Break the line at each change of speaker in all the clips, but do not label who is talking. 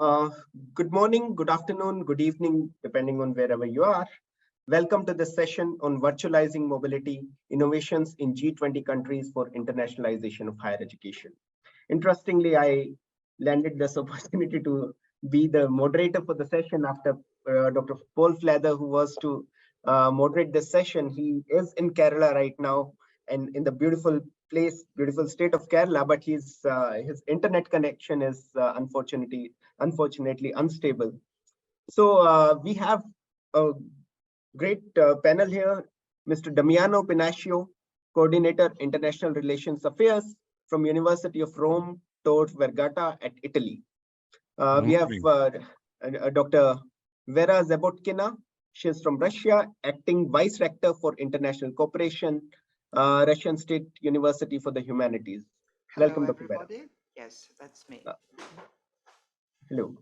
Uh, Good morning, good afternoon, good evening, depending on wherever you are. Welcome to this session on virtualizing mobility innovations in G20 countries for internationalization of higher education. Interestingly, I landed this opportunity to be the moderator for the session after Dr. Flather, who was to moderate this session. He is in Kerala right now and in the beautiful state of Kerala, but his internet connection is unfortunately unstable. So we have a great panel here, Mr. Damiano Pinnacchio, Coordinator International Relations Affairs from University of Rome, Tor Vergata at Italy. We have Dr. Vera Zabotkina. She is from Russia, acting Vice Rector for International Cooperation, Russian State University for the Humanities.
Hello,
Welcome, Dr.
everybody.
Vera.
Yes, that's me.
Hello.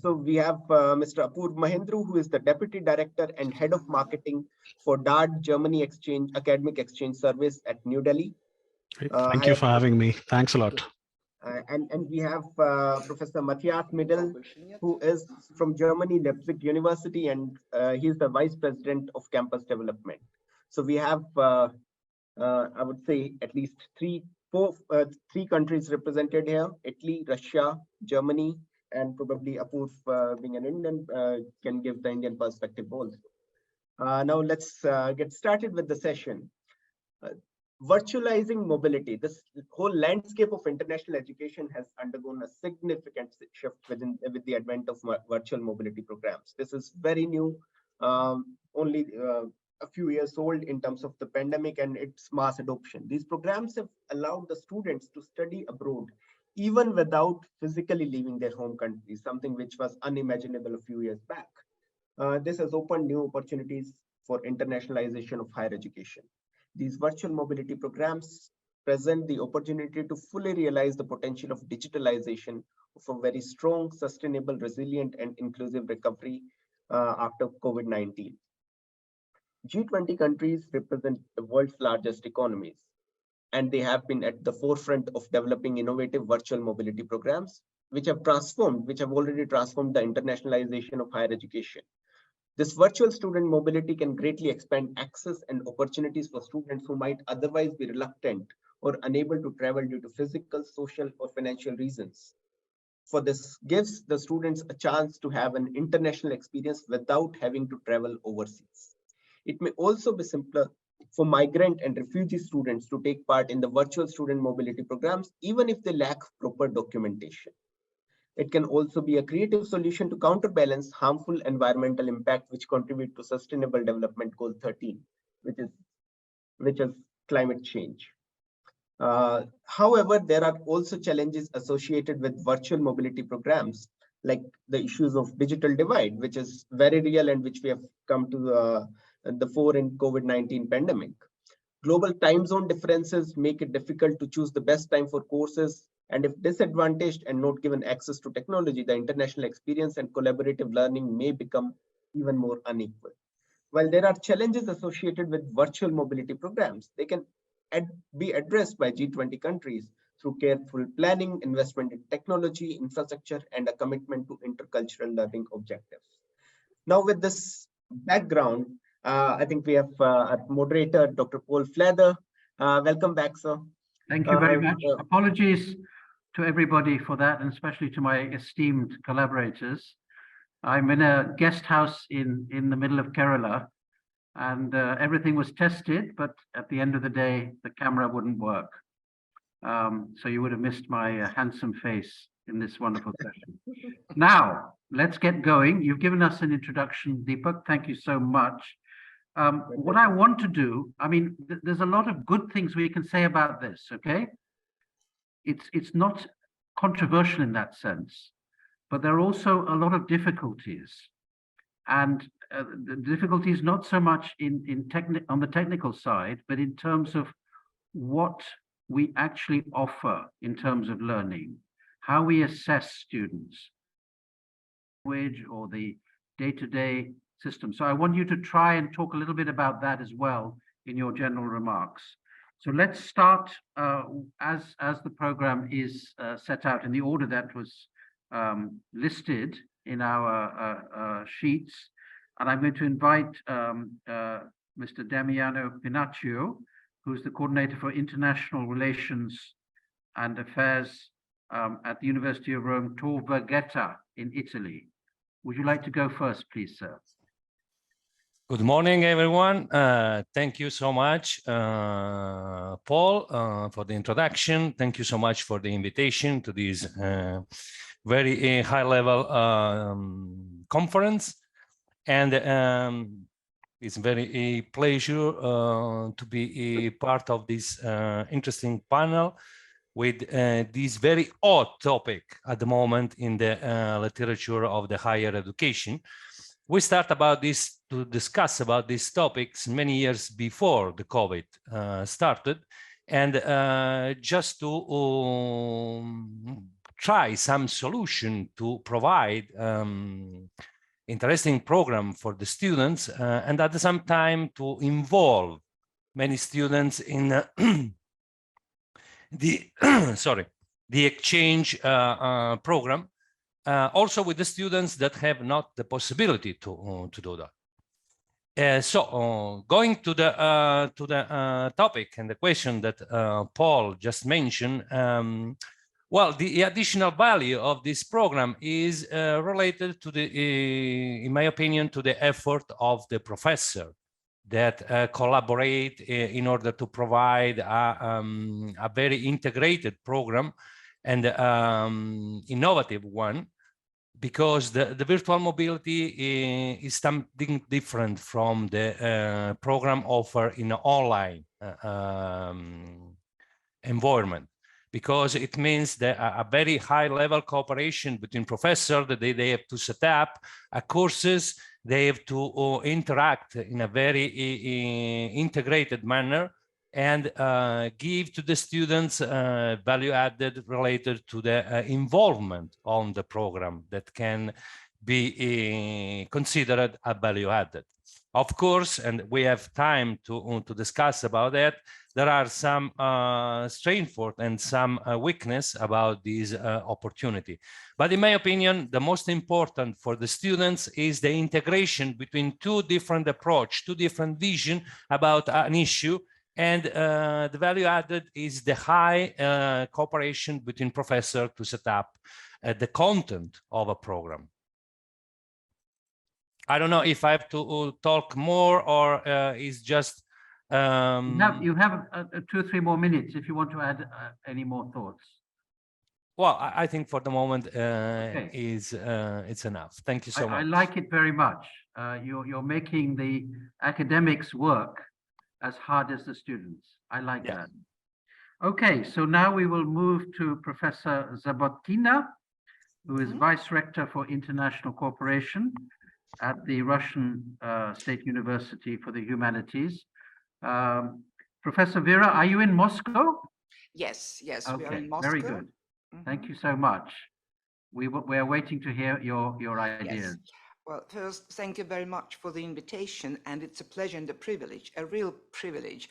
So we have Mr. Apoorv Mahendru, who is the Deputy Director and Head of Marketing for DAAD Germany Academic Exchange Service at New Delhi.
Thank you for having me. Thanks a lot.
And we have Professor Matthias Middell, who is from Germany, Leipzig University, and he is the Vice President of Campus Development. So we have, I would say, at least three countries represented here: Italy, Russia, Germany, and probably Apoorv, being an Indian, can give the Indian perspective also. Now let's get started with the session. Virtualizing mobility. This whole landscape of international education has undergone a significant shift with the advent of virtual mobility programs. This is very new, only a few years old in terms of the pandemic and its mass adoption. These programs have allowed the students to study abroad even without physically leaving their home country, something which was unimaginable a few years back. This has opened new opportunities for internationalization of higher education. These virtual mobility programs present the opportunity to fully realize the potential of digitalization of a very strong, sustainable, resilient, and inclusive recovery after COVID-19. G20 countries represent the world's largest economies, and they have been at the forefront of developing innovative virtual mobility programs, which have already transformed the internationalization of higher education. This virtual student mobility can greatly expand access and opportunities for students who might otherwise be reluctant or unable to travel due to physical, social, or financial reasons. For this gives the students a chance to have an international experience without having to travel overseas. It may also be simpler for migrant and refugee students to take part in the virtual student mobility programs, even if they lack proper documentation. It can also be a creative solution to counterbalance harmful environmental impact which contribute to Sustainable Development Goal 13, which is climate change. However, there are also challenges associated with virtual mobility programs, like the issues of digital divide, which is very real and which we have come to the fore in COVID-19 pandemic. Global time zone differences make it difficult to choose the best time for courses, and if disadvantaged and not given access to technology, the international experience and collaborative learning may become even more unequal. While there are challenges associated with virtual mobility programs, they can be addressed by G20 countries through careful planning, investment in technology, infrastructure, and a commitment to intercultural learning objectives. Now, with this background, I think we have our moderator, Dr. Flather. Welcome back, sir.
Thank you very much. Apologies to everybody for that, and especially to my esteemed collaborators. I'm in a guest house in the middle of Kerala, and everything was tested, but at the end of the day, the camera wouldn't work. So you would have missed my handsome face in this wonderful session. Now, let's get going. You've given us an introduction, Deepak. Thank you so much. What I want to do, I mean, there's a lot of good things we can say about this, okay? It's not controversial in that sense, but there are also a lot of difficulties. And the difficulties not so much on the technical side, but in terms of what we actually offer in terms of learning, how we assess students, language or the day-to-day system. So I want you to try and talk a little bit about that as well in your general remarks. So let's start as the program is set out in the order that was listed in our sheets. And I'm going to invite Mr. Damiano Pinnacchio, who's the coordinator for international relations and affairs at the University of Rome, Tor Vergata in Italy. Would you like to go first, please, sir?
Good morning, everyone. Thank you so much, Paul, for the introduction. Thank you so much for the invitation to this very high-level conference. And it's very a pleasure to be a part of this interesting panel with this very hot topic at the moment in the literature of the higher education. We start about this to discuss about these topics many years before the COVID started, and just to try some solution to provide interesting program for the students, and at the same time to involve many students in the the exchange program. Also with the students that have not the possibility to do that. So going to the topic and the question that Paul just mentioned, well, the additional value of this program is related to the, in my opinion, to the effort of the professor that collaborate in order to provide a very integrated program and innovative one, because the virtual mobility is something different from the program offered in an online environment, because it means that a very high level cooperation between professors, that they have to set up courses, they have to interact in a very integrated manner, and give to the students value added related to the involvement on the program that can be considered a value added. Of course, and we have time to discuss about that, there are some strengths and some weakness about this opportunity. But in my opinion, the most important for the students is the integration between two different approaches, two different visions about an issue. And the value added is the high cooperation between professors to set up the content of a program. I don't know if I have to talk more, or is just...
You have 2 or 3 more minutes if you want to add any more thoughts.
Well, I think for the moment okay. It's enough. Thank you so much.
I like it very much. You're making the academics work as hard as the students. I like that. Okay, so now we will move to Professor Zabotkina, who is Vice Rector for International Cooperation at the Russian State University for the Humanities. Professor Vera, are you in Moscow?
Yes, okay, we are in
Moscow. Very good. Thank you so much. We are waiting to hear your ideas.
Yes. Well, first, thank you very much for the invitation, and it's a pleasure and a privilege, a real privilege,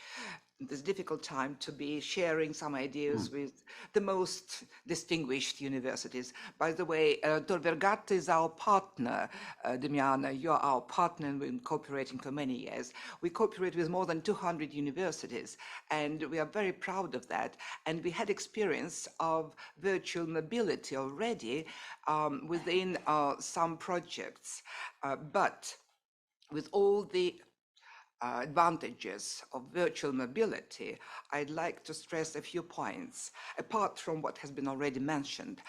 this difficult time to be sharing some ideas with the most distinguished universities. By the way, Tor Vergata is our partner, Damiano, you're our partner, and we've been cooperating for many years. We cooperate with more than 200 universities, and we are very proud of that. And we had experience of virtual mobility already within some projects, but with all the advantages of virtual mobility, I'd like to stress a few points, apart from what has been already mentioned.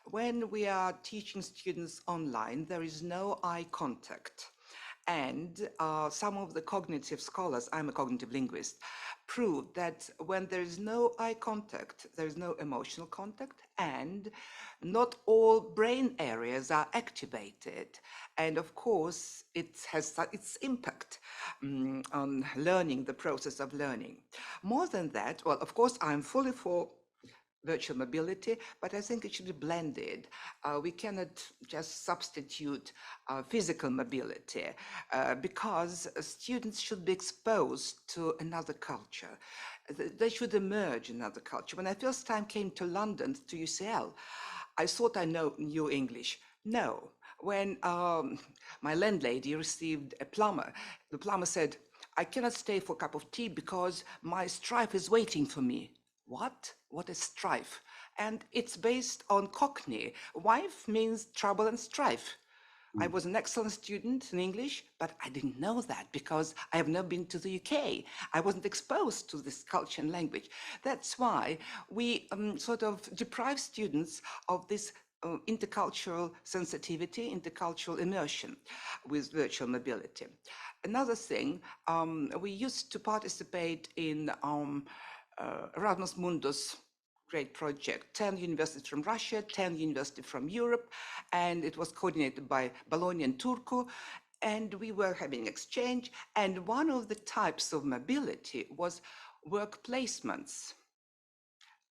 When we are teaching students online, there is no eye contact. And some of the cognitive scholars, I'm a cognitive linguist, prove that when there is no eye contact, there is no emotional contact, and not all brain areas are activated. And of course, it has its impact on learning, the process of learning. More than that, well, of course, I'm fully for virtual mobility, but I think it should be blended. We cannot just substitute physical mobility because students should be exposed to another culture. They should emerge in another culture. When I first time came to London, to UCL, I thought I knew English. No. When my landlady received a plumber, the plumber said, I cannot stay for a cup of tea because my strife is waiting for me. What? What is strife? And it's based on Cockney. Wife means trouble and strife. I was an excellent student in English, but I didn't know that because I have never been to the UK. I wasn't exposed to this culture and language. That's why we sort of deprive students of this intercultural sensitivity, intercultural immersion with virtual mobility. Another thing, we used to participate in Erasmus Mundus great project, 10 universities from Russia, 10 universities from Europe, and it was coordinated by Bologna and Turku, and we were having exchange, and one of the types of mobility was work placements.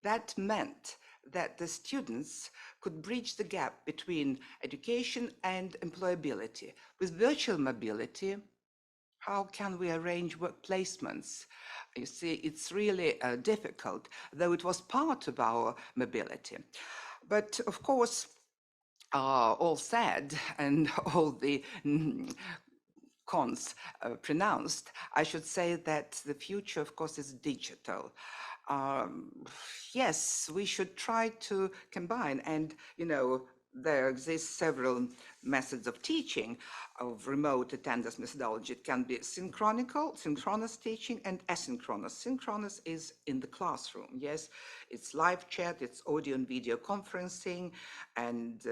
That meant that the students could bridge the gap between education and employability. With virtual mobility, how can we arrange work placements? You see, it's really difficult, though it was part of our mobility. But of course, all said and all the cons pronounced, I should say that the future, of course, is digital. Yes, we should try to combine, and there exist several methods of teaching of remote attendance methodology. It can be synchronous teaching, and asynchronous. Synchronous is in the classroom, yes. It's live chat, it's audio and video conferencing, and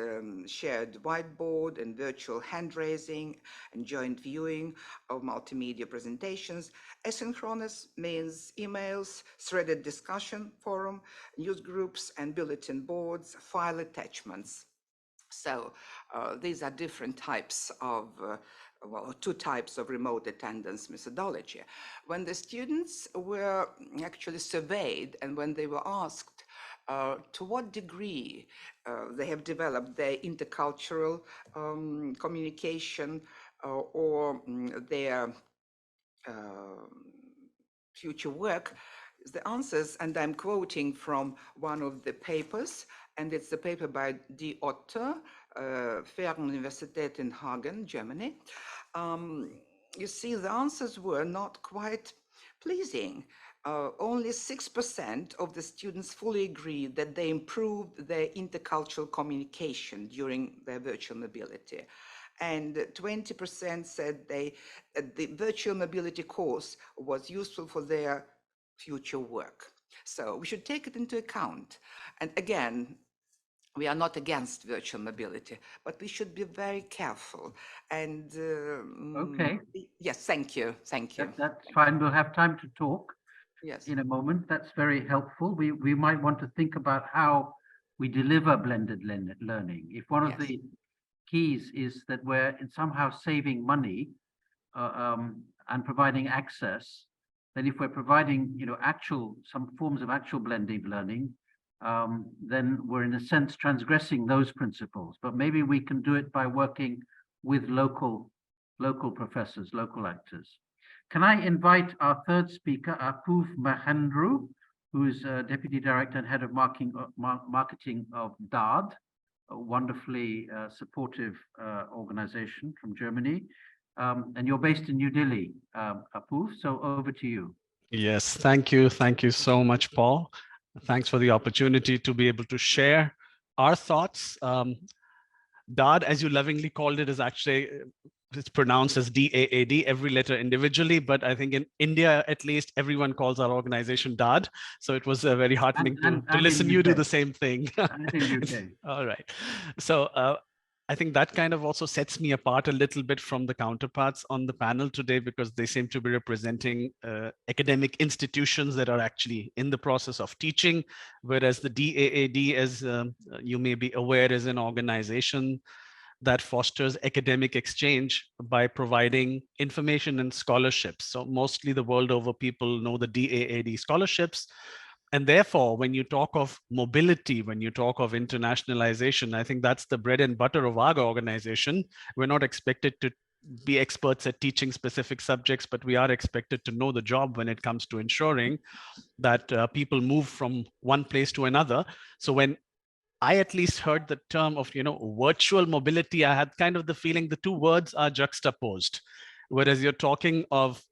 shared whiteboard, and virtual hand raising, and joint viewing of multimedia presentations. Asynchronous means emails, threaded discussion forum, news groups, and bulletin boards, file attachments. So these are different types of, two types of remote attendance methodology. When the students were actually surveyed and when they were asked to what degree they have developed their intercultural communication or their future work, the answers, and I'm quoting from one of the papers, and it's the paper by D. Otto, Fernuniversität in Hagen, Germany. You see, the answers were not quite pleasing. Only 6% of the students fully agreed that they improved their intercultural communication during their virtual mobility. And 20% said the virtual mobility course was useful for their future work. So we should take it into account. And again, we are not against virtual mobility, but we should be very careful. And
okay.
Yes, thank you. Thank you.
That's fine. We'll have time to talk
yes.
in a moment. That's very helpful. We might want to think about how we deliver blended learning. If one of the keys is that we're somehow saving money and providing access, then if we're providing, some forms of actual blended learning, then we're in a sense transgressing those principles. But maybe we can do it by working with local professors, local actors. Can I invite our third speaker, Apoorv Mahendru, who is Deputy Director and Head of Marketing of DAAD, a wonderfully supportive organization from Germany. And you're based in New Delhi, Apoorv, so over to you.
Yes, thank you. Thank you so much, Paul. Thanks for the opportunity to be able to share our thoughts. DAAD, as you lovingly called it, is actually, it's pronounced as DAAD, every letter individually, but I think in India, at least, everyone calls our organization DAAD. So it was very heartening to listen you do the same thing.
And in UK.
All right. So I think that kind of also sets me apart a little bit from the counterparts on the panel today, because they seem to be representing academic institutions that are actually in the process of teaching, whereas the DAAD, as you may be aware, is an organization that fosters academic exchange by providing information and scholarships. So mostly the world over, people know the DAAD scholarships. And therefore, when you talk of mobility, when you talk of internationalization, I think that's the bread and butter of our organization. We're not expected to be experts at teaching specific subjects, but we are expected to know the job when it comes to ensuring that people move from one place to another. So when I at least heard the term of, virtual mobility, I had kind of the feeling the two words are juxtaposed. Whereas you're talking of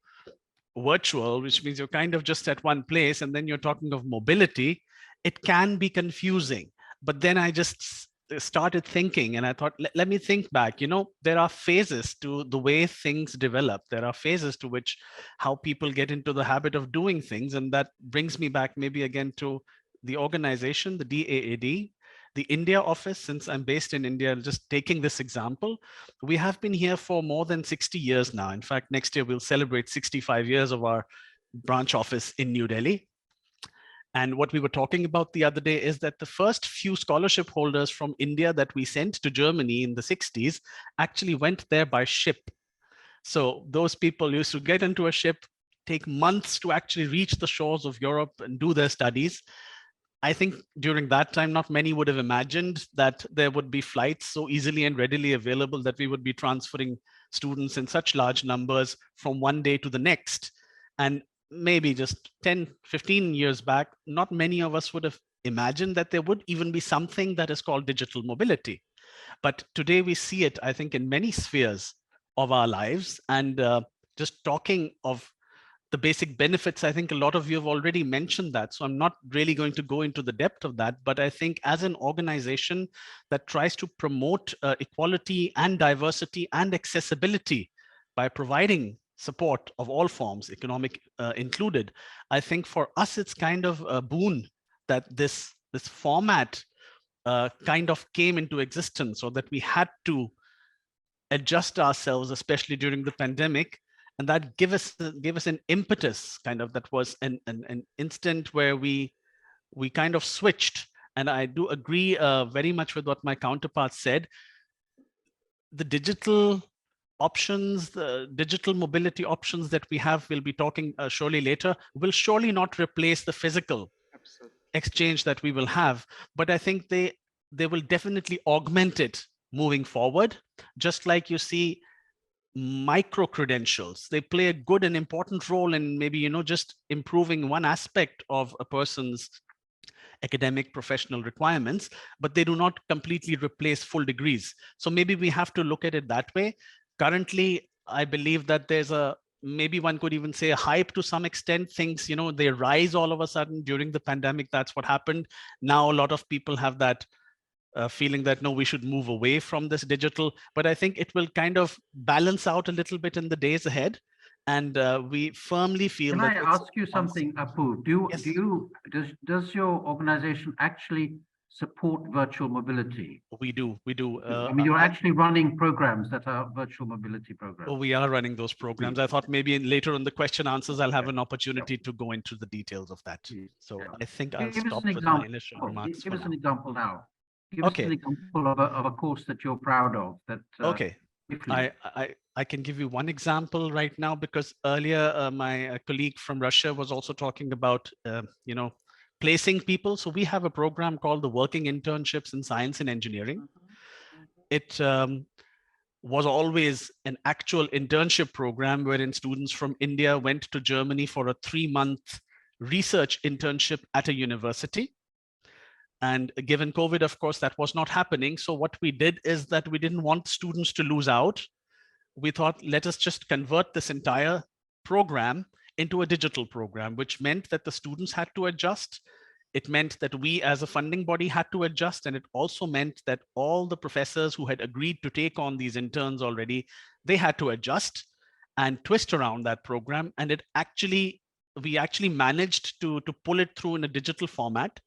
virtual, which means you're kind of just at one place, and then you're talking of mobility, it can be confusing. But then I just started thinking, and I thought, let me think back. There are phases to the way things develop. There are phases to which how people get into the habit of doing things. And that brings me back maybe again to the organization, the DAAD, the India office. Since I'm based in India, just taking this example, we have been here for more than 60 years now. In fact, next year we'll celebrate 65 years of our branch office in New Delhi. And what we were talking about the other day is that the first few scholarship holders from India that we sent to Germany in the 60s actually went there by ship. So those people used to get into a ship, take months to actually reach the shores of Europe and do their studies. I think during that time, not many would have imagined that there would be flights so easily and readily available that we would be transferring students in such large numbers from one day to the next. And maybe just 10, 15 years back, not many of us would have imagined that there would even be something that is called digital mobility. But today we see it, I think, in many spheres of our lives. And just talking of the basic benefits, I think a lot of you have already mentioned that. So I'm not really going to go into the depth of that. But I think as an organization that tries to promote equality and diversity and accessibility by providing support of all forms, economic included, I think for us, it's kind of a boon that this format kind of came into existence, or that we had to adjust ourselves, especially during the pandemic. And that gave us an impetus, kind of, that was an instant where we kind of switched. And I do agree very much with what my counterpart said. The digital options, the digital mobility options that we have, we'll be talking surely later, will surely not replace the physical exchange that we will have. But I think they will definitely augment it moving forward. Just like you see micro credentials, they play a good and important role in maybe, just improving one aspect of a person's academic professional requirements, but they do not completely replace full degrees. So maybe we have to look at it that way. Currently, I believe that there's maybe one could even say a hype to some extent. Things, they rise all of a sudden during the pandemic. That's what happened. Now a lot of people have that feeling that, no, we should move away from this digital. But I think it will kind of balance out a little bit in the days ahead. And we firmly feel
Can
that—
I ask you something, Apoorv?
Yes.
Does your organization actually support virtual mobility?
We do.
I mean, you're actually running programs that are virtual mobility programs.
We are running those programs. I thought maybe later in the question answers, I'll have an opportunity to go into the details of that. So I think I'll stop with my initial remarks.
Give us an example now. Give us an example of a course that you're proud of.
Okay. I can give you one example right now, because earlier my colleague from Russia was also talking about, placing people. So we have a program called the Working Internships in Science and Engineering. It was always an actual internship program wherein students from India went to Germany for a 3-month research internship at a university. And given COVID, of course, that was not happening. So what we did is that we didn't want students to lose out. We thought, let us just convert this entire program into a digital program, which meant that the students had to adjust. It meant that we as a funding body had to adjust. And it also meant that all the professors who had agreed to take on these interns already, they had to adjust and twist around that program. And we actually managed to pull it through in a digital format.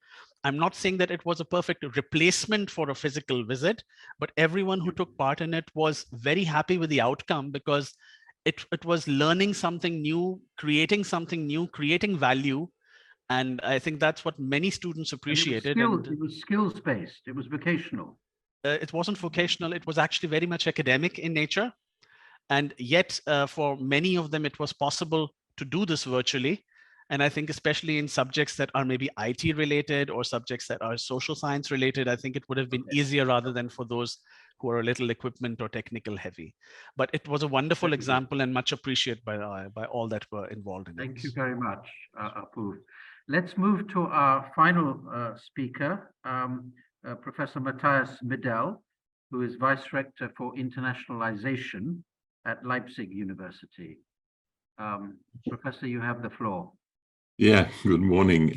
I'm not saying that it was a perfect replacement for a physical visit, but everyone who took part in it was very happy with the outcome, because it was learning something new, creating something new, creating value. And I think that's what many students appreciated.
It was skills-based, it was vocational.
It wasn't vocational, it was actually very much academic in nature. And yet for many of them, it was possible to do this virtually. And I think especially in subjects that are maybe IT related or subjects that are social science related, I think it would have been easier rather than for those who are a little equipment or technical heavy. But it was a wonderful example and much appreciated by all that were involved in it.
Thank you very much, Apoorv. Let's move to our final speaker, Professor Matthias Middell, who is Vice Rector for Internationalization at Leipzig University. Professor, you have the floor.
Yeah, good morning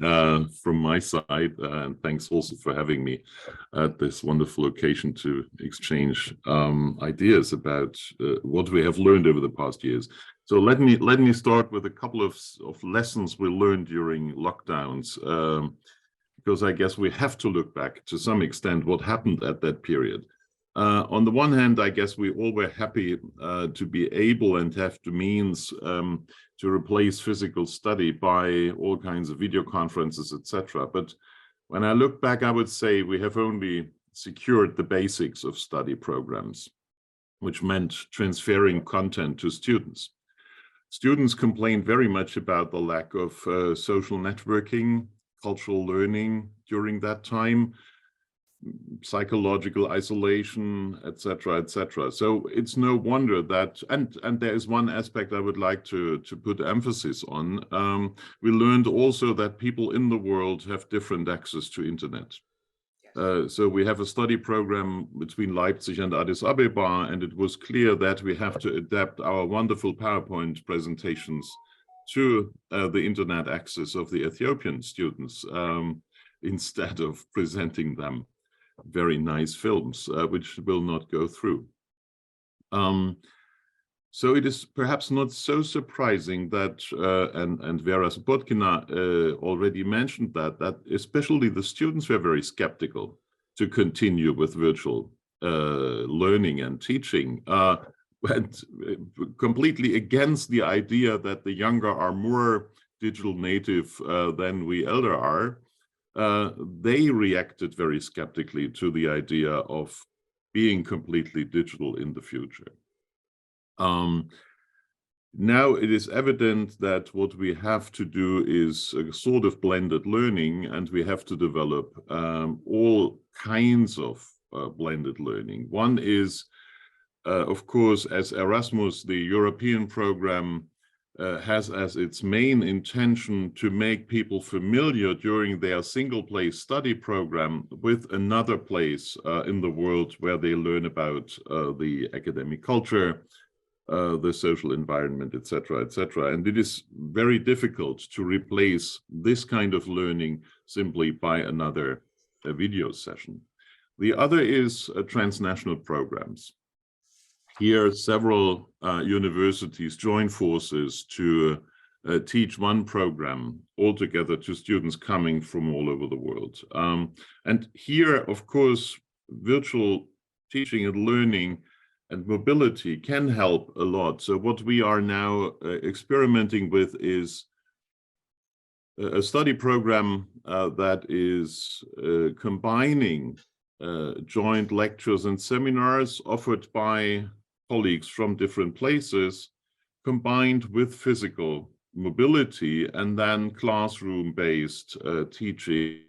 from my side, and thanks also for having me at this wonderful occasion to exchange ideas about what we have learned over the past years. So let me start with a couple of lessons we learned during lockdowns, because I guess we have to look back to some extent what happened at that period. On the one hand, I guess we all were happy to be able and have the means to replace physical study by all kinds of video conferences, etc. But when I look back, I would say we have only secured the basics of study programs, which meant transferring content to students. Students complained very much about the lack of social networking, cultural learning during that time, psychological isolation, etc., etc. So it's no wonder that, and there is one aspect I would like to put emphasis on. We learned also that people in the world have different access to internet. So we have a study program between Leipzig and Addis Ababa, and it was clear that we have to adapt our wonderful PowerPoint presentations to the internet access of the Ethiopian students instead of presenting them very nice films, which will not go through. So it is perhaps not so surprising that, and Vera Zabotkina already mentioned that especially the students were very skeptical to continue with virtual learning and teaching, and completely against the idea that the younger are more digital native than we elder are. They reacted very skeptically to the idea of being completely digital in the future. Now it is evident that what we have to do is a sort of blended learning, and we have to develop all kinds of blended learning. One is, of course, as Erasmus, the European program, has as its main intention to make people familiar during their single place study program with another place in the world where they learn about the academic culture, the social environment, etc., etc. And it is very difficult to replace this kind of learning simply by another video session. The other is transnational programs. Here, several universities join forces to teach one program altogether to students coming from all over the world. And here, of course, virtual teaching and learning and mobility can help a lot. So what we are now experimenting with is a study program that is combining joint lectures and seminars offered by colleagues from different places, combined with physical mobility, and then classroom-based teaching.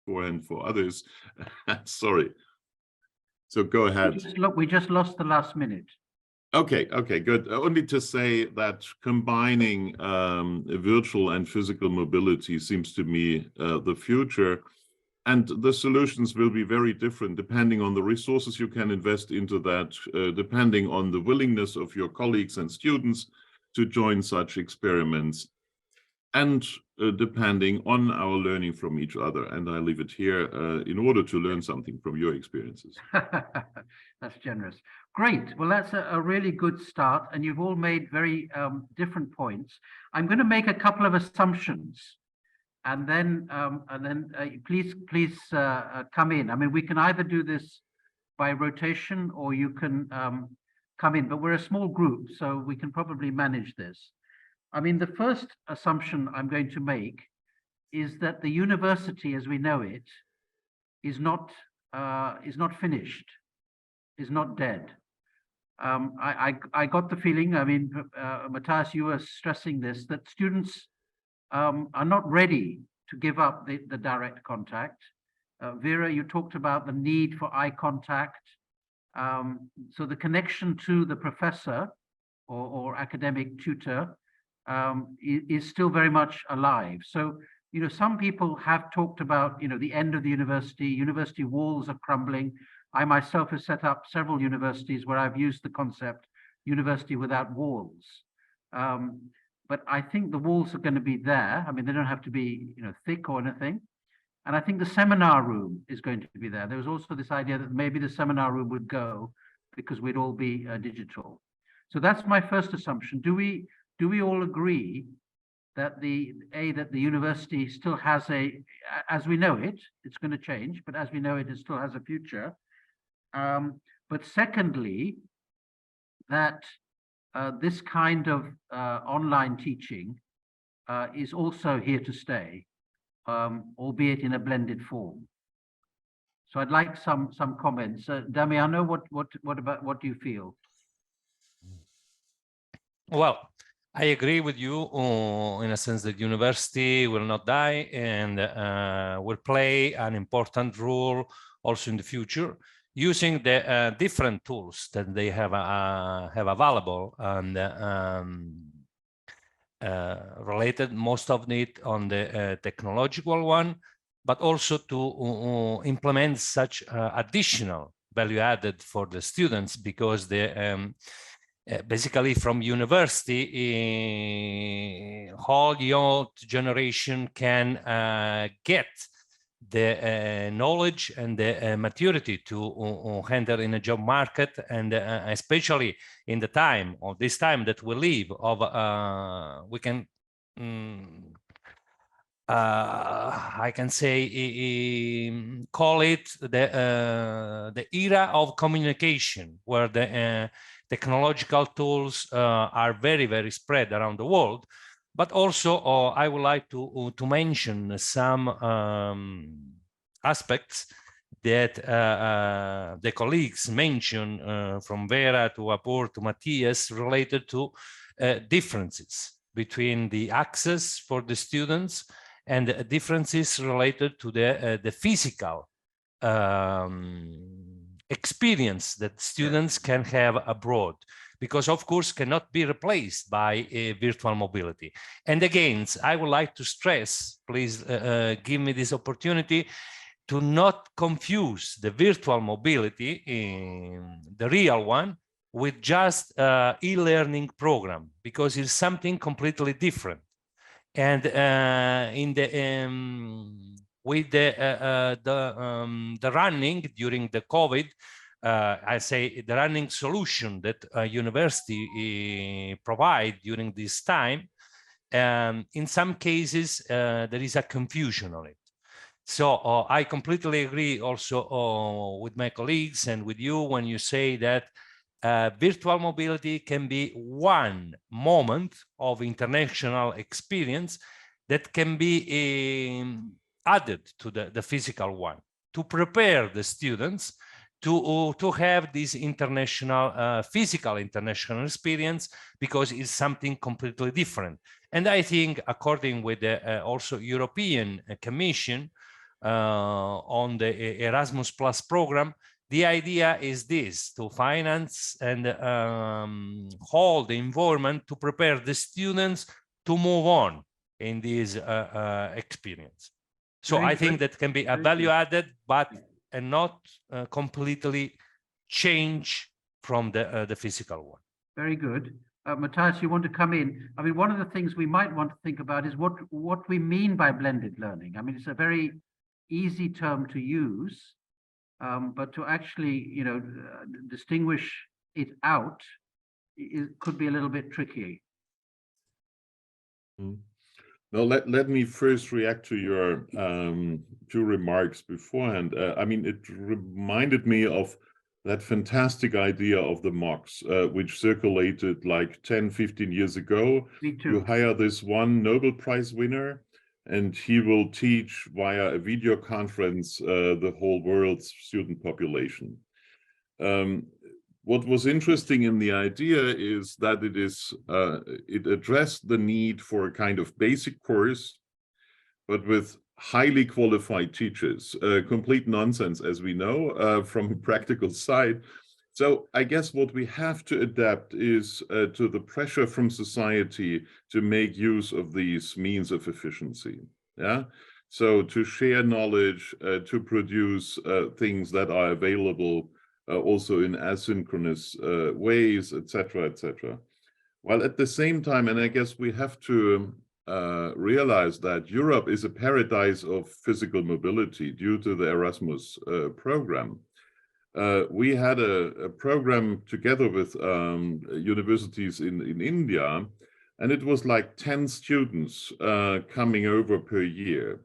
And for others. Sorry. So go ahead.
We just lost the last minute.
Okay, good. Only to say that combining virtual and physical mobility seems to me the future, and the solutions will be very different depending on the resources you can invest into that, depending on the willingness of your colleagues and students to join such experiments, and depending on our learning from each other. And I leave it here in order to learn something from your experiences.
That's generous. Great. Well, that's a really good start, and you've all made very different points. I'm going to make a couple of assumptions, and then please come in. I mean, we can either do this by rotation, or you can come in, but we're a small group, so we can probably manage this. I mean, the first assumption I'm going to make is that the university, as we know it, is not finished, is not dead. I got the feeling, I mean, Matthias, you were stressing this, that students are not ready to give up the direct contact. Vera, you talked about the need for eye contact, So the connection to the professor or academic tutor is still very much alive. So, you know, some people have talked about, you know, the end of the university walls are crumbling. I myself have set up several universities where I've used the concept university without walls. But I think the walls are going to be there. I mean, they don't have to be, you know, thick or anything. And I think the seminar room is going to be there. There was also this idea that maybe the seminar room would go because we'd all be digital. So that's my first assumption. Do we all agree that the university still has as we know it, it's going to change, but as we know it, it still has a future. But secondly, that this kind of online teaching is also here to stay, albeit in a blended form. So I'd like some comments. Damiano, what do you feel?
Well, I agree with you in a sense that university will not die and will play an important role also in the future, using the different tools that they have available and related most of it on the technological one, but also to implement such additional value added for the students, because the basically from university, whole young generation can get the knowledge and the maturity to enter in a job market, and especially in the time of this time that we live of we can I can say call it the era of communication, where the technological tools are very spread around the world. But also I would like to mention some aspects that the colleagues mentioned, from Vera to Apoorv to Matthias, related to differences between the access for the students and differences related to the physical experience that students can have abroad, because of course cannot be replaced by virtual mobility. And again, I would like to stress, please give me this opportunity to not confuse the virtual mobility, the real one, with just e-learning program, because it's something completely different. And in the with the running during the COVID, I say the running solution that a university provide during this time, in some cases there is a confusion on it. So I completely agree also with my colleagues and with you when you say that virtual mobility can be one moment of international experience that can be added to the physical one, to prepare the students to have this international, physical international experience, because it's something completely different. And I think, according with the also European Commission on the Erasmus Plus program, the idea is this: to finance and hold the environment to prepare the students to move on in this experience. So I think that can be a value added, but and not completely change from the physical one.
Very good. Matthias, you want to come in? I mean, one of the things we might want to think about is what we mean by blended learning. I mean, it's a very easy term to use, but to actually, you know, distinguish it out, it could be a little bit tricky.
Now, let me first react to your two remarks beforehand. I mean, it reminded me of that fantastic idea of the MOOCs, which circulated like 10, 15 years ago.
Me too.
You hire this one Nobel Prize winner, and he will teach via a video conference the whole world's student population. What was interesting in the idea is that it addressed the need for a kind of basic course, but with highly qualified teachers. Complete nonsense, as we know, from a practical side, So I guess what we have to adapt is to the pressure from society to make use of these means of efficiency. Yeah. So to share knowledge, to produce things that are available also in asynchronous ways, etc., etc. While at the same time, and I guess we have to realize that Europe is a paradise of physical mobility due to the Erasmus program. We had a program together with universities in India, and it was like 10 students coming over per year.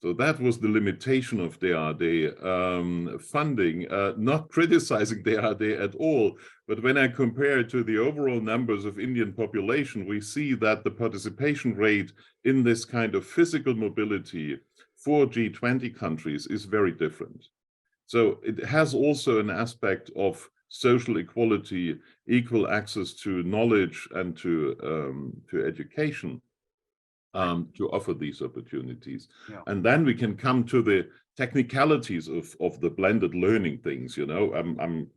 So that was the limitation of DAAD funding, not criticizing DAAD at all, but when I compare it to the overall numbers of Indian population, we see that the participation rate in this kind of physical mobility for G20 countries is very different. So it has also an aspect of social equality, equal access to knowledge and to education. To offer these opportunities. Yeah. And then we can come to the technicalities of the blended learning things. You know, I'm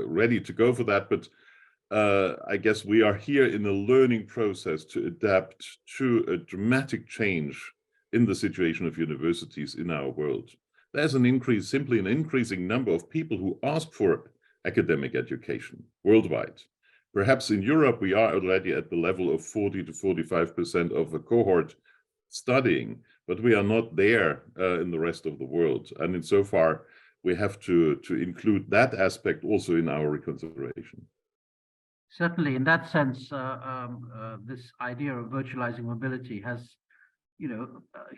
ready to go for that, but I guess we are here in a learning process to adapt to a dramatic change in the situation of universities in our world. There's an increase, simply an increasing number of people who ask for academic education worldwide. Perhaps in Europe, we are already at the level of 40 to 45% of a cohort studying, but we are not there in the rest of the world. And insofar, we have to include that aspect also in our reconsideration.
Certainly, in that sense, this idea of virtualizing mobility has,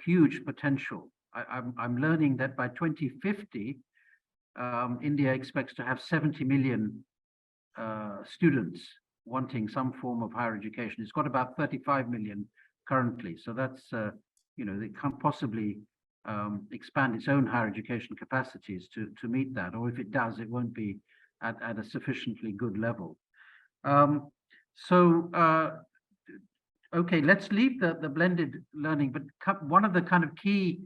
huge potential. I'm learning that by 2050, India expects to have 70 million students wanting some form of higher education. It's got about 35 million currently. So that's, it can't possibly expand its own higher education capacities to meet that. Or if it does, it won't be at a sufficiently good level. Okay, let's leave the blended learning, but one of the kind of key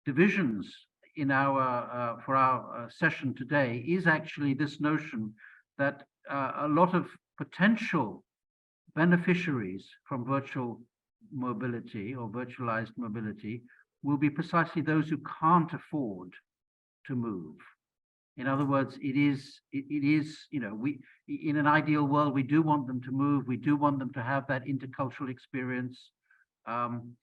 divisions in our for our session today is actually this notion that a lot of potential beneficiaries from virtual mobility or virtualized mobility will be precisely those who can't afford to move. In other words, it is, we, in an ideal world, we do want them to move. We do want them to have that intercultural experience and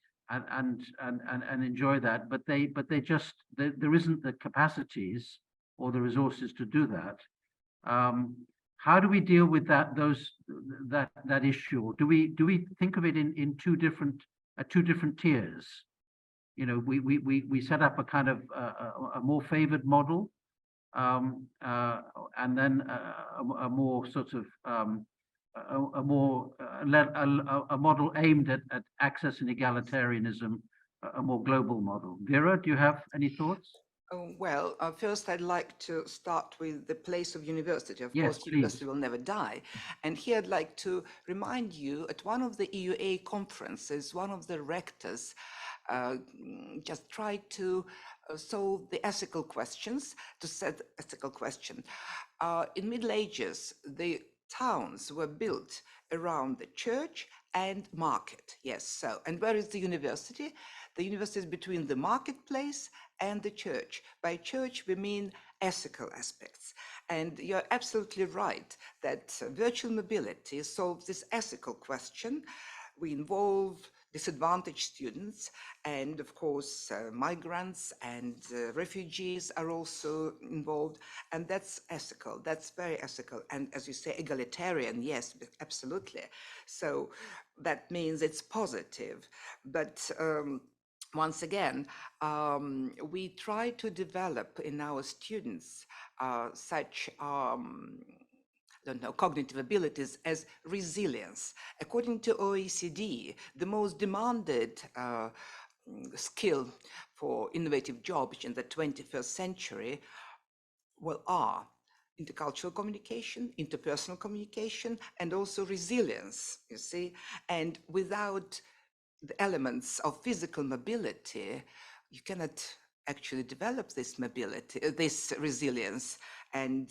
enjoy that. But they just, there isn't the capacities or the resources to do that. How do we deal with that issue? Do we think of it in two different tiers? We set up a kind of a more favored model, and then a more sort of a model aimed at access and egalitarianism, a more global model. Vera, do you have any thoughts?
Well, first I'd like to start with the place of university. Of
yes,
course,
please.
University will never die. And here I'd like to remind you, at one of the EUA conferences, one of the rectors just tried to solve the ethical questions, to set ethical question. In Middle Ages, the towns were built around the church and market. Yes, so, and where is the university? The university is between the marketplace and the church. By church, we mean ethical aspects. And you're absolutely right that virtual mobility solves this ethical question. We involve disadvantaged students, and of course, migrants and refugees are also involved, and that's ethical, that's very ethical, and as you say, egalitarian, yes, absolutely. So that means it's positive, but once again, we try to develop in our students such cognitive abilities as resilience. According to OECD, the most demanded skill for innovative jobs in the 21st century are intercultural communication, interpersonal communication, and also resilience, you see. And without the elements of physical mobility, you cannot actually develop this mobility, this resilience, and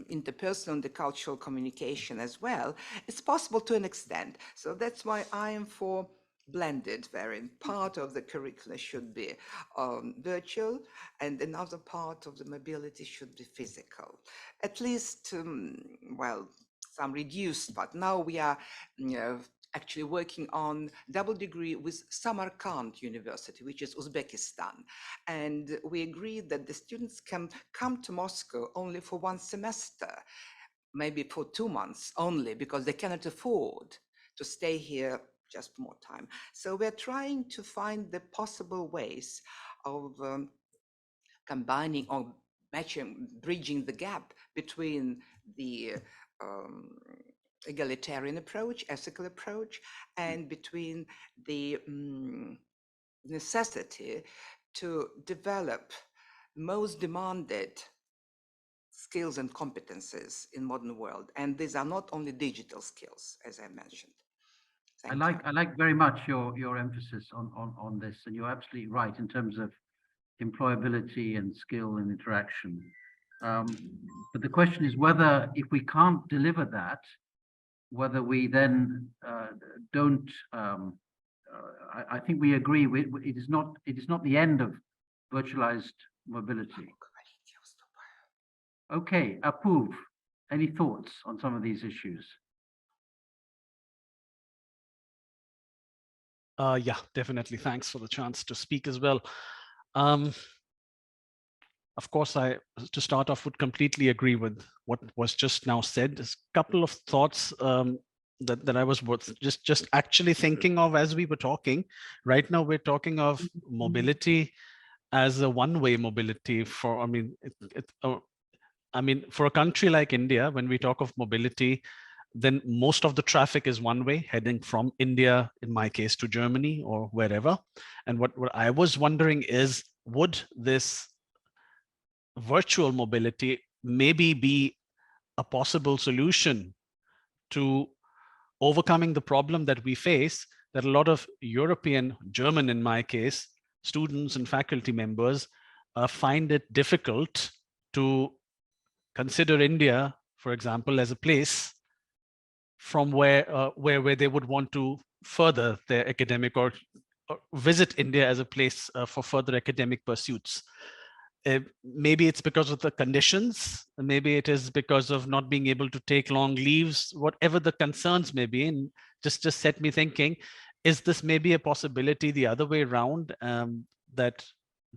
interpersonal and cultural communication as well, it's possible to an extent. So that's why I am for blended, wherein part of the curricula should be virtual and another part of the mobility should be physical. At least, well, some reduced, but now we are actually working on double degree with Samarkand University, which is Uzbekistan. And we agreed that the students can come to Moscow only for one semester, maybe for 2 months only, because they cannot afford to stay here just more time. So we're trying to find the possible ways of combining or matching, bridging the gap between the egalitarian approach, ethical approach, and between the necessity to develop most demanded skills and competences in modern world. And these are not only digital skills, as I mentioned.
I like very much your emphasis on this, and you're absolutely right in terms of employability and skill and interaction. But the question is whether, if we can't deliver that, whether we then don't. I think we agree. It is not the end of virtualized mobility. Okay, Apoorv, any thoughts on some of these issues?
Yeah, definitely. Thanks for the chance to speak as well. Of course, to start off, would completely agree with what was just now said. There's a couple of thoughts that I was just actually thinking of as we were talking. Right now, we're talking of mobility as a one-way mobility for, for a country like India, when we talk of mobility, then most of the traffic is one way, heading from India, in my case, to Germany or wherever. And what I was wondering is, would this virtual mobility maybe be a possible solution to overcoming the problem that we face, that a lot of European, German in my case, students and faculty members find it difficult to consider India, for example, as a place from where they would want to further their academic or visit India as a place for further academic pursuits. Maybe it's because of the conditions, maybe it is because of not being able to take long leaves, whatever the concerns may be, and just set me thinking, is this maybe a possibility the other way around, that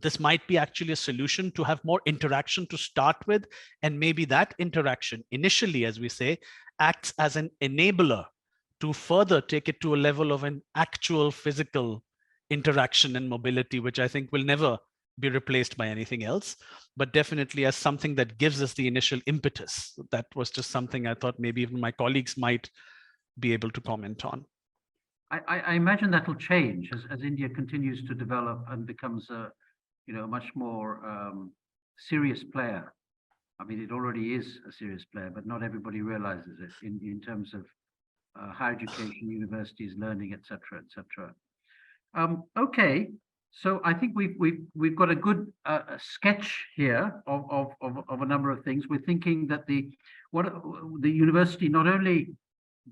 this might be actually a solution to have more interaction to start with, and maybe that interaction initially, as we say, acts as an enabler to further take it to a level of an actual physical interaction and mobility, which I think will never be replaced by anything else, but definitely as something that gives us the initial impetus. That was just something I thought maybe even my colleagues might be able to comment on.
I imagine that will change as India continues to develop and becomes a much more serious player. I mean, it already is a serious player, but not everybody realizes it in terms of higher education, universities, learning, etc., etc. Okay. So I think we've got a good sketch here of a number of things. We're thinking that the university not only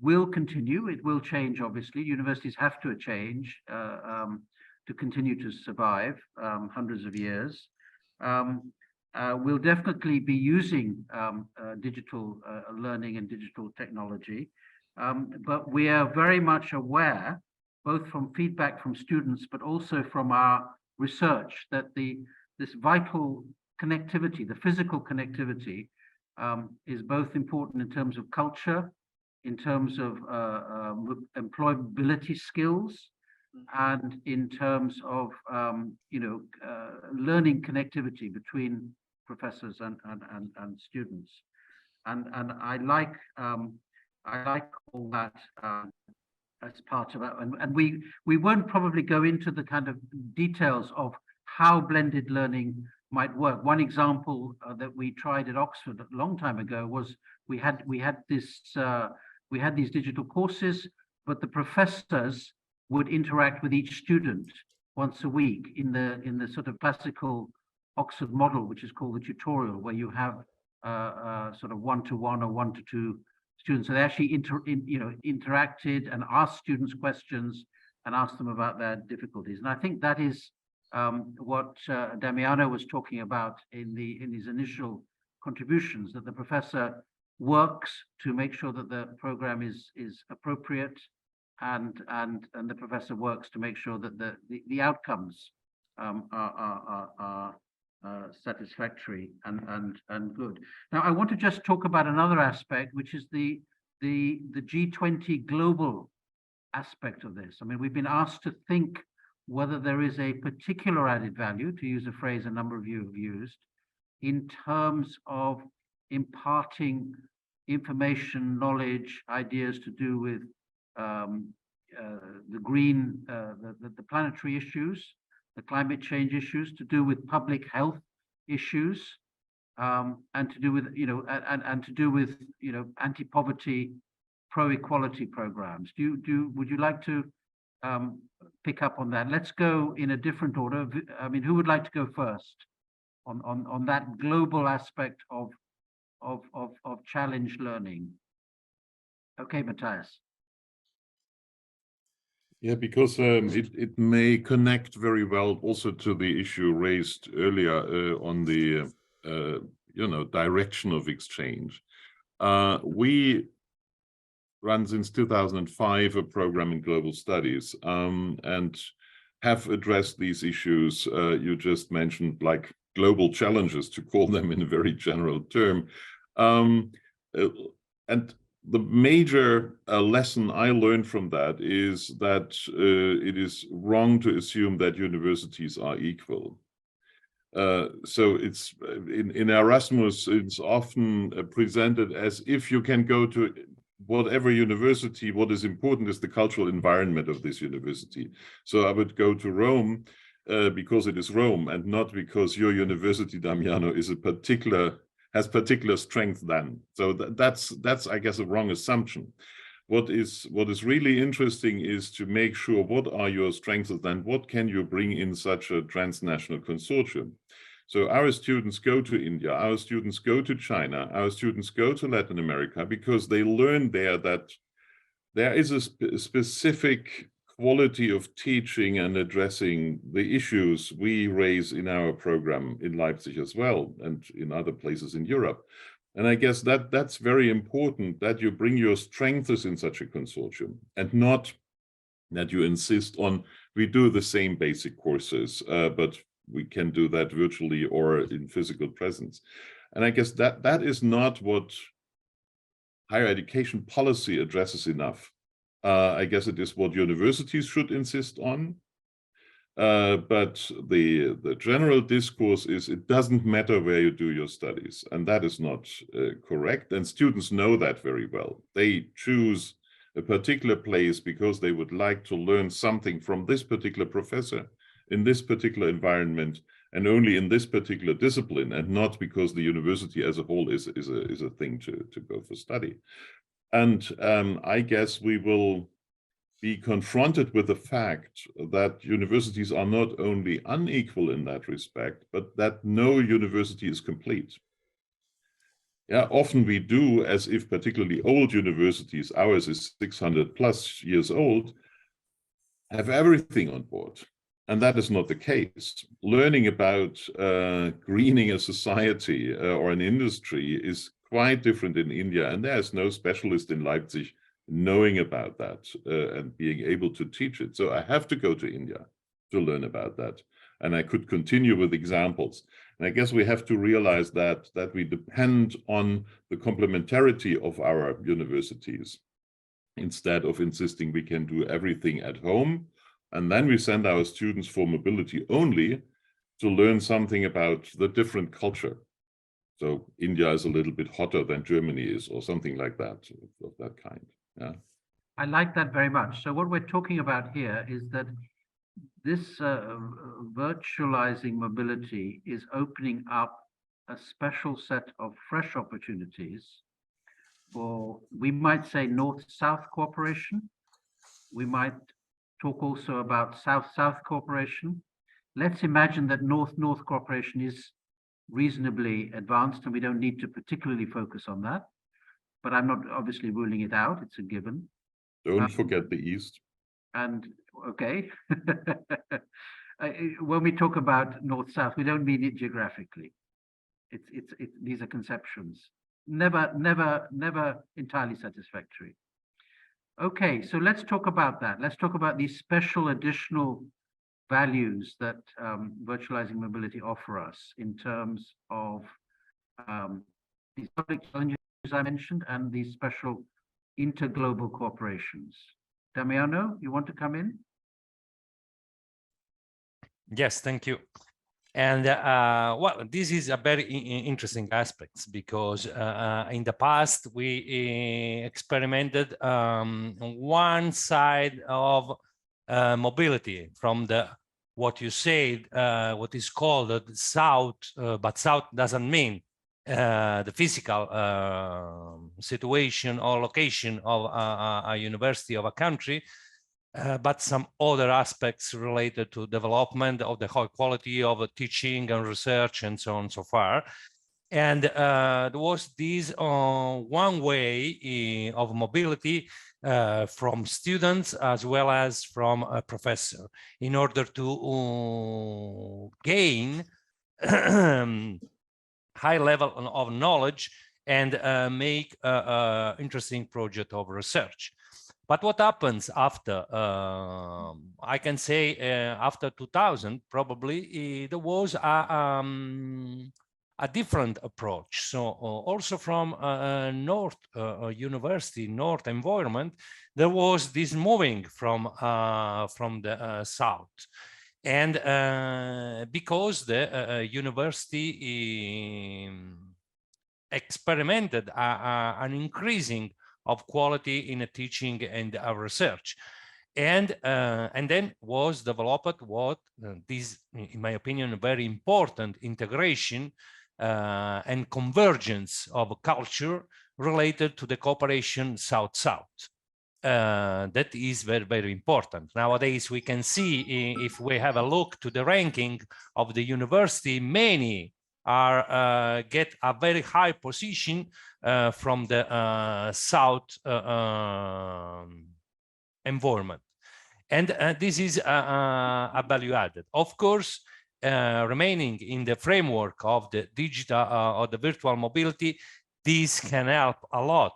will continue, it will change. Obviously, universities have to change to continue to survive hundreds of years. We'll definitely be using digital learning and digital technology, but we are very much aware, both from feedback from students, but also from our research, that this vital connectivity, the physical connectivity, is both important in terms of culture, in terms of employability skills, and in terms of learning connectivity between professors and students. And I like all that. As part of it, and we won't probably go into the kind of details of how blended learning might work. One example that we tried at Oxford a long time ago was we had these digital courses, but the professors would interact with each student once a week in the sort of classical Oxford model, which is called the tutorial, where you have sort of 1-to-1 or 1-to-2 students. So they actually interacted and asked students questions and asked them about their difficulties. And I think that is what Damiano was talking about in his initial contributions, that the professor works to make sure that the program is appropriate, and the professor works to make sure that the outcomes are satisfactory and good. Now, I want to just talk about another aspect, which is the G20 global aspect of this. I mean, we've been asked to think whether there is a particular added value, to use a phrase a number of you have used, in terms of imparting information, knowledge, ideas to do with the green, the planetary issues, the climate change issues, to do with public health issues, and to do with anti-poverty, pro-equality programs. Would you like to pick up on that? Let's go in a different order. I mean, who would like to go first on that global aspect of challenge learning? Okay, Matthias.
Yeah, because it may connect very well also to the issue raised earlier on the direction of exchange. We run since 2005 a program in global studies and have addressed these issues you just mentioned, like global challenges, to call them in a very general term. And the major lesson I learned from that is that it is wrong to assume that universities are equal. So it's in Erasmus, it's often presented as if you can go to whatever university, what is important is the cultural environment of this university. So I would go to Rome because it is Rome, and not because your university, Damiano, has particular strength then. So that's I guess a wrong assumption. What is really interesting is to make sure what are your strengths and what can you bring in such a transnational consortium. So our students go to India, our students go to China, our students go to Latin America, because they learn there that there is a specific quality of teaching and addressing the issues we raise in our program in Leipzig as well, and in other places in Europe. And I guess that's very important, that you bring your strengths in such a consortium, and not that you insist on, we do the same basic courses, but we can do that virtually or in physical presence. And I guess that is not what higher education policy addresses enough. I guess it is what universities should insist on. But the general discourse is it doesn't matter where you do your studies, and that is not correct. And students know that very well. They choose a particular place because they would like to learn something from this particular professor in this particular environment and only in this particular discipline, and not because the university as a whole is a thing to go for study. And I guess we will be confronted with the fact that universities are not only unequal in that respect, but that no university is complete. Yeah, often we do as if particularly old universities, ours is 600 plus years old, have everything on board. And that is not the case. Learning about greening a society or an industry is quite different in India, and there's no specialist in Leipzig knowing about that and being able to teach it. So I have to go to India to learn about that. And I could continue with examples. And I guess we have to realize that we depend on the complementarity of our universities instead of insisting we can do everything at home. And then we send our students for mobility only to learn something about the different culture. So India is a little bit hotter than Germany is, or something like that, of that kind. Yeah.
I like that very much. So what we're talking about here is that this virtualizing mobility is opening up a special set of fresh opportunities for, we might say, North-South cooperation. We might talk also about South-South cooperation. Let's imagine that North-North cooperation is reasonably advanced, and we don't need to particularly focus on that. But I'm not obviously ruling it out. It's a given.
Don't forget the East.
And okay, when we talk about North-South, we don't mean it geographically. These are conceptions. Never entirely satisfactory. Okay, so let's talk about that. Let's talk about these special additional values that virtualizing mobility offer us in terms of these public challenges I mentioned and these special interglobal corporations. Damiano, you want to come in?
Yes, thank you. And well, this is a very interesting aspect because in the past we experimented one side of mobility from the what you said, what is called the South, but South doesn't mean the physical situation or location of a university of a country, but some other aspects related to development of the high quality of teaching and research and so on and so far. And there was this one way of mobility from students as well as from a professor in order to gain high level of knowledge and make an interesting project of research. But what happens after, I can say after 2000, probably there was a different approach. So also from North University, North environment, there was this moving from the South. And because the university experimented an increasing of quality in a teaching and research, and then was developed what this, in my opinion, a very important integration and convergence of culture related to the cooperation South-South. That is very, very important. Nowadays, we can see if we have a look to the ranking of the university, many are get a very high position from the South environment. And this is a value added. Of course, remaining in the framework of the digital or the virtual mobility, this can help a lot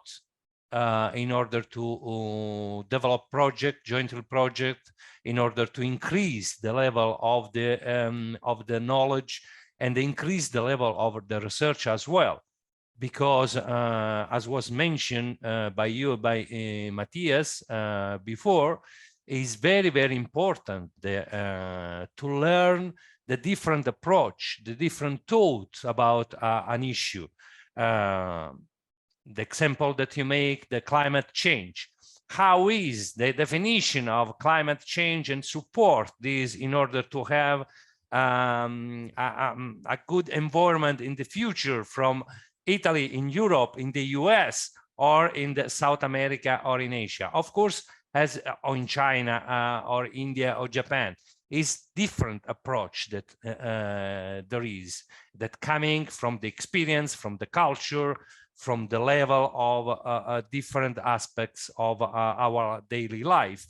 in order to develop jointly project, in order to increase the level of the knowledge and increase the level of the research as well. Because as was mentioned by Matthias before, is very, very important to learn the different approach, the different thoughts about an issue. The example that you make, the climate change. How is the definition of climate change and support this in order to have a good environment in the future from Italy, in Europe, in the US, or in the South America or in Asia? Of course, as or in China or India or Japan, is different approach that there is, that coming from the experience, from the culture, from the level of different aspects of our daily life.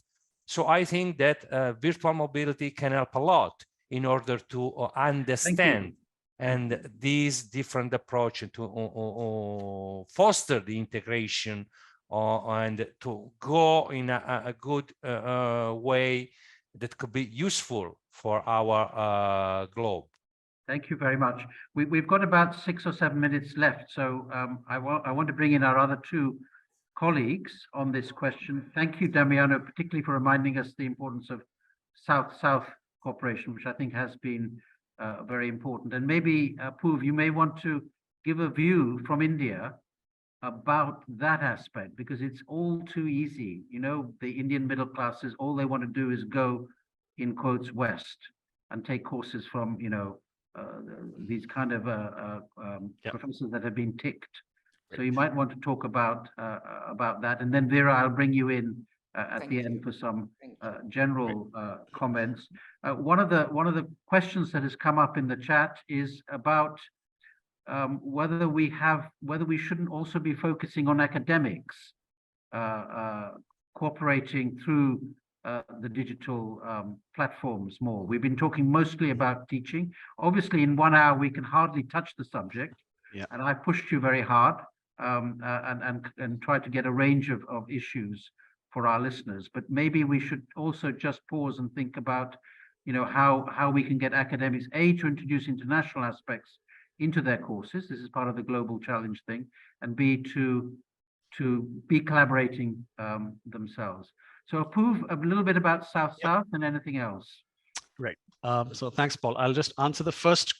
So I think that virtual mobility can help a lot in order to understand and these different approach to foster the integration and to go in a good way that could be useful for our globe.
Thank you very much. We've got about 6 or 7 minutes left, so I want to bring in our other two colleagues on this question. Thank you, Damiano, particularly for reminding us the importance of South-South cooperation, which I think has been very important. And maybe, Apoorv, you may want to give a view from India about that aspect, because it's all too easy. You know, the Indian middle classes, all they want to do is go, in quotes, West and take courses from, you know, these kind of professors that have been ticked. So you might want to talk about that. And then Vera, I'll bring you in at the end for some general comments. One of the questions that has come up in the chat is about whether we shouldn't also be focusing on academics cooperating through the digital platforms more. We've been talking mostly about teaching. Obviously, in 1 hour, we can hardly touch the subject.
Yeah.
And I pushed you very hard and tried to get a range of issues for our listeners. But maybe we should also just pause and think about, how we can get academics, A, to introduce international aspects into their courses. This is part of the global challenge thing. And B, to be collaborating themselves. So Apoorv, a little bit about South-South and anything else.
Right. So thanks, Paul. I'll just answer the first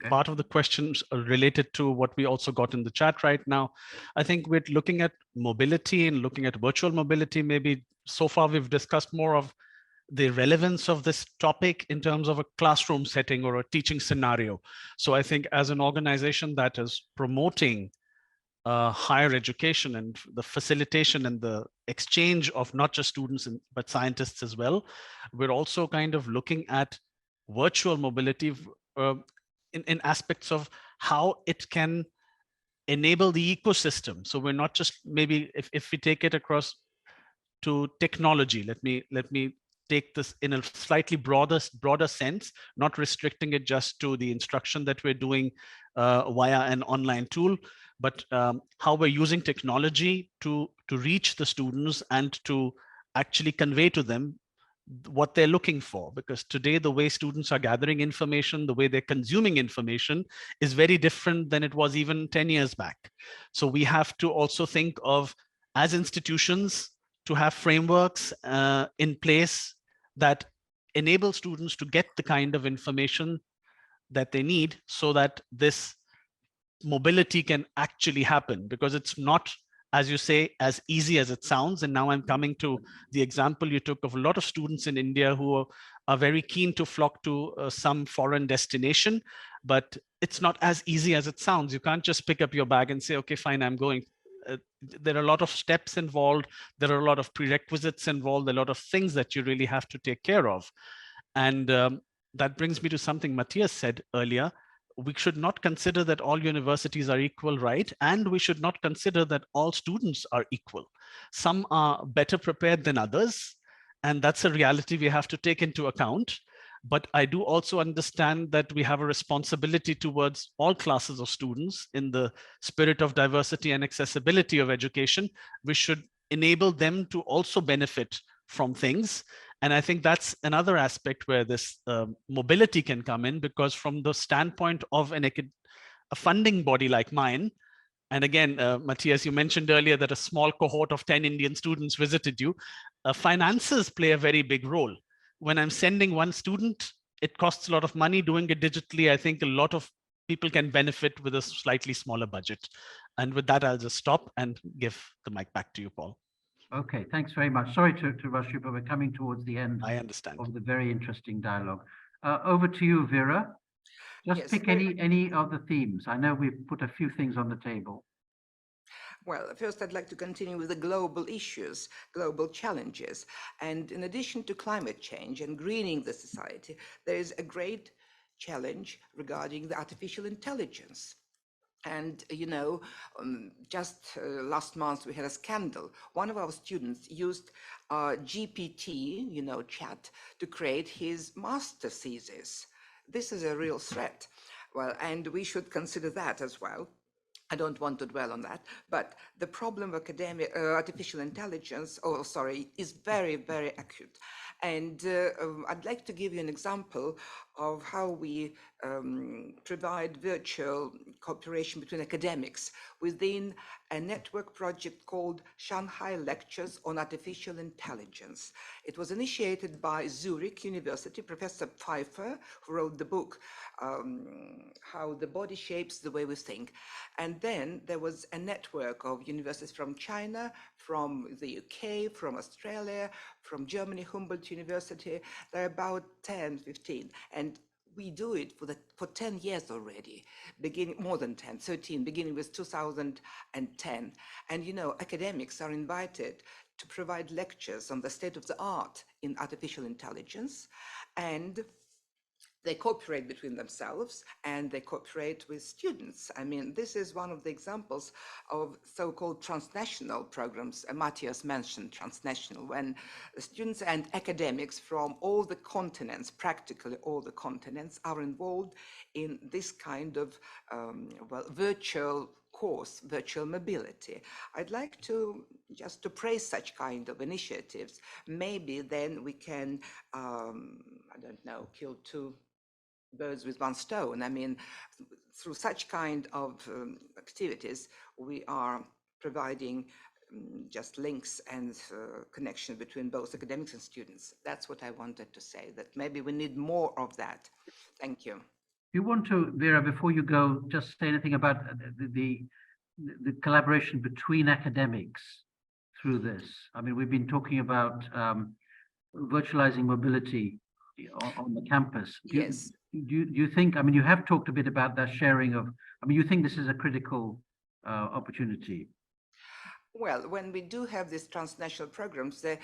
part of the questions related to what we also got in the chat right now. I think we're looking at mobility and looking at virtual mobility. Maybe so far we've discussed more of the relevance of this topic in terms of a classroom setting or a teaching scenario. So I think as an organization that is promoting higher education and the facilitation and the exchange of not just students but scientists as well, we're also kind of looking at virtual mobility in aspects of how it can enable the ecosystem. So we're not just, maybe if we take it across to technology, let me take this in a slightly broader sense, not restricting it just to the instruction that we're doing via an online tool, but how we're using technology to reach the students and to actually convey to them what they're looking for. Because today, the way students are gathering information, the way they're consuming information is very different than it was even 10 years back. So we have to also think of, as institutions, to have frameworks in place that enable students to get the kind of information that they need so that this mobility can actually happen, because it's not, as you say, as easy as it sounds. And now I'm coming to the example you took of a lot of students in India who are very keen to flock to some foreign destination, but it's not as easy as it sounds. You can't just pick up your bag and say, okay, fine, I'm going. There are a lot of steps involved. There are a lot of prerequisites involved, a lot of things that you really have to take care of. And that brings me to something Matthias said earlier. We should not consider that all universities are equal, right? And we should not consider that all students are equal. Some are better prepared than others, and that's a reality we have to take into account. But I do also understand that we have a responsibility towards all classes of students in the spirit of diversity and accessibility of education. We should enable them to also benefit from things. And I think that's another aspect where this mobility can come in, because from the standpoint of a funding body like mine, and again, Matthias, you mentioned earlier that a small cohort of 10 Indian students visited you, finances play a very big role. When I'm sending one student, it costs a lot of money. Doing it digitally, I think a lot of people can benefit with a slightly smaller budget. And with that, I'll just stop and give the mic back to you, Paul.
Okay, thanks very much. Sorry to rush you, but we're coming towards the end
I understand.
of the very interesting dialogue. Over to you, Vera. Just pick any of the themes. I know we've put a few things on the table.
Well, first, I'd like to continue with the global issues, global challenges. And in addition to climate change and greening the society, there is a great challenge regarding the artificial intelligence. And, just last month, we had a scandal. One of our students used GPT, chat, to create his master thesis. This is a real threat. Well, and we should consider that as well. I don't want to dwell on that, but the problem of artificial intelligence, is very, very acute. And I'd like to give you an example of how we provide virtual cooperation between academics within a network project called Shanghai Lectures on Artificial Intelligence. It was initiated by Zurich University, Professor Pfeiffer, who wrote the book, How the Body Shapes the Way We Think. And then there was a network of universities from China, from the UK, from Australia, from Germany, Humboldt University. There are about 10, 15. And we do it for 10 years already, beginning more than 10, 13, beginning with 2010. And you know, academics are invited to provide lectures on the state of the art in artificial intelligence, and they cooperate between themselves and they cooperate with students. I mean, this is one of the examples of so-called transnational programs. Matthias mentioned transnational, when students and academics from all the continents, practically all the continents, are involved in this kind of virtual course, virtual mobility. I'd like to just to praise such kind of initiatives. Maybe then we can, I don't know, kill two birds with one stone. I mean, through such kind of activities, we are providing just links and connection between both academics and students. That's what I wanted to say, that maybe we need more of that. Thank you.
You want to, Vera, before you go, just say anything about the collaboration between academics through this? I mean, we've been talking about virtualizing mobility on the campus.
Yes.
Do you think, I mean, you have talked a bit about that sharing of, I mean, you think this is a critical opportunity?
Well, when we do have these transnational programs, the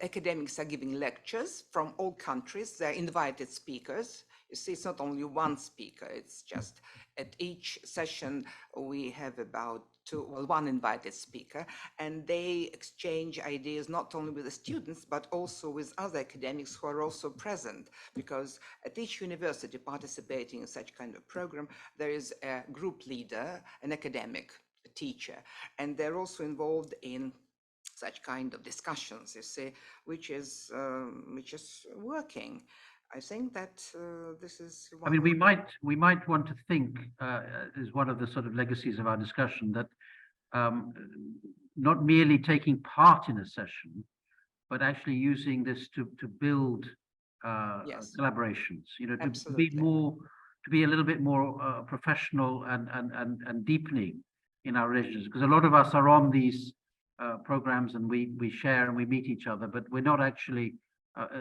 academics are giving lectures from all countries. They're invited speakers. You see, it's not only one speaker, it's just at each session we have about one invited speaker, and they exchange ideas not only with the students, but also with other academics who are also present, because at each university participating in such kind of program, there is a group leader, an academic, a teacher, and they're also involved in such kind of discussions, you see, which is working. I think that this is.
I mean, we might want to think, as one of the sort of legacies of our discussion, that not merely taking part in a session, but actually using this to build
Yes.
collaborations. You know, to
Absolutely.
be a little bit more professional and deepening in our relations, because a lot of us are on these programs and we share and we meet each other, but we're not actually.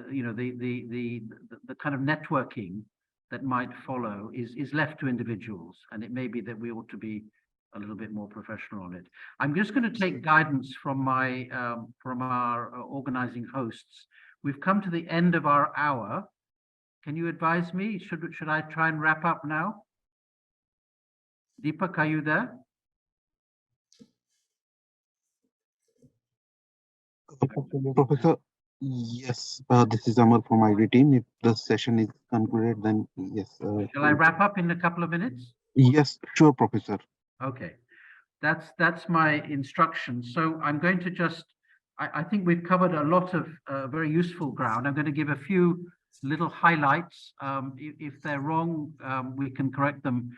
You know, the kind of networking that might follow is left to individuals, and it may be that we ought to be a little bit more professional on it. I'm just going to take guidance from our organizing hosts. We've come to the end of our hour. Can you advise me? Should I try and wrap up now? Deepak, are you there?
Professor, yes, this is Amar from ID team. If the session is concluded, then yes.
Shall I wrap up in a couple of minutes?
Yes, sure, Professor.
Okay, that's my instruction. So I'm going to just, I think we've covered a lot of very useful ground. I'm going to give a few little highlights. If they're wrong, we can correct them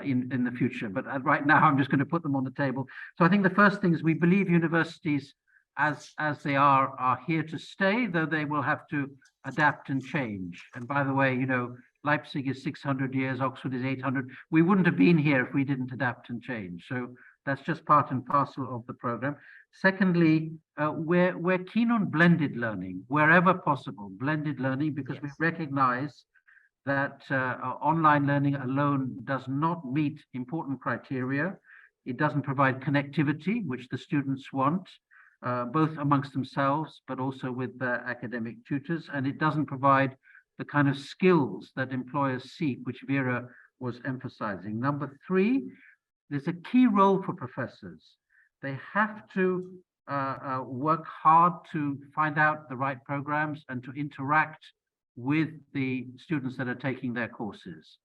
in the future. But right now, I'm just going to put them on the table. So I think the first thing is we believe universities as they are here to stay, though they will have to adapt and change. And by the way, you know, Leipzig is 600 years, Oxford is 800. We wouldn't have been here if we didn't adapt and change. So that's just part and parcel of the program. Secondly, we're keen on blended learning, wherever possible, blended learning, because we recognize that online learning alone does not meet important criteria. It doesn't provide connectivity, which the students want, both amongst themselves, but also with their academic tutors. And it doesn't provide the kind of skills that employers seek, which Vera was emphasizing. Number three, there's a key role for professors. They have to work hard to find out the right programs and to interact with the students that are taking their courses.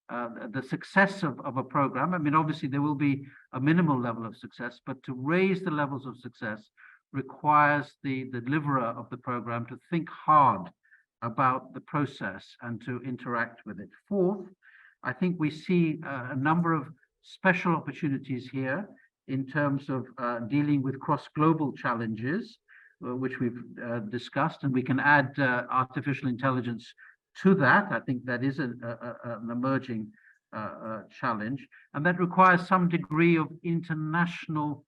The success of a program, I mean, obviously there will be a minimal level of success, but to raise the levels of success requires the deliverer of the program to think hard about the process and to interact with it. Fourth, I think we see a number of special opportunities here in terms of dealing with cross-global challenges, which we've discussed, and we can add artificial intelligence to that. I think that is an emerging challenge, and that requires some degree of international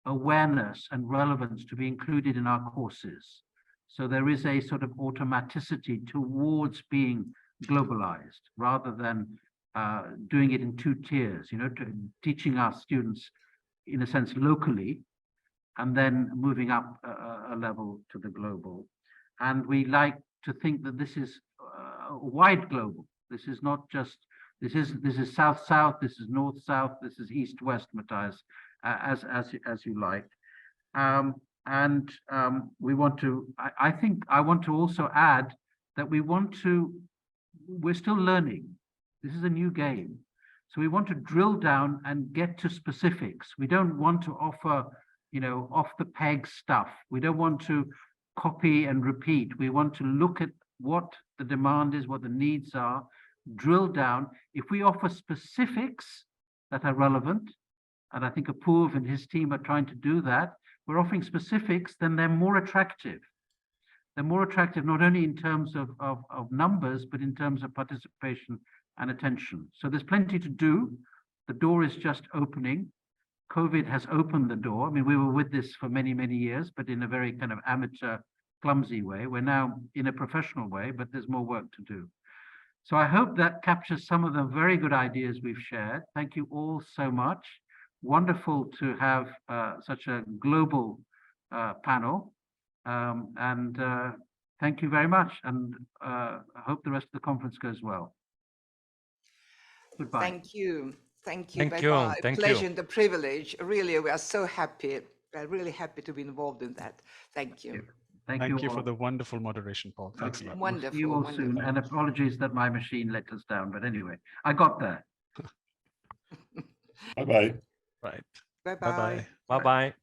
awareness and relevance to be included in our courses. So there is a sort of automaticity towards being globalized rather than doing it in two tiers, teaching our students in a sense locally and then moving up a level to the global. And we like to think that this is wide global. This is not just, this is south-south, this is north-south, this is east-west, Matthias, as you like. We want to, I think I want to also add that we're still learning. This is a new game. So we want to drill down and get to specifics. We don't want to offer, off the peg stuff. We don't want to copy and repeat. We want to look at what the demand is, what the needs are, drill down. If we offer specifics that are relevant, and I think Apoorv and his team are trying to do that, we're offering specifics, then they're more attractive. They're more attractive not only in terms of numbers, but in terms of participation and attention. So there's plenty to do. The door is just opening. COVID has opened the door. I mean, we were with this for many, many years, but in a very kind of amateur, clumsy way. We're now in a professional way, but there's more work to do. So I hope that captures some of the very good ideas we've shared. Thank you all so much. Wonderful to have such a global panel. Thank you very much. And I hope the rest of the conference goes well. Goodbye.
Thank you. Thank you.
Thank you.
Bye-bye.
Thank
Pleasure
you.
and the privilege. Really, we are so happy. We're really happy to be involved in that. Thank you.
Thank you
for
all.
the wonderful moderation, Paul. Thanks a lot.
Wonderful.
See you all
wonderful.
soon. And apologies that my machine let us down. But anyway, I got there.
Bye-bye.
Right.
Bye-bye.
Bye-bye.
Bye-bye.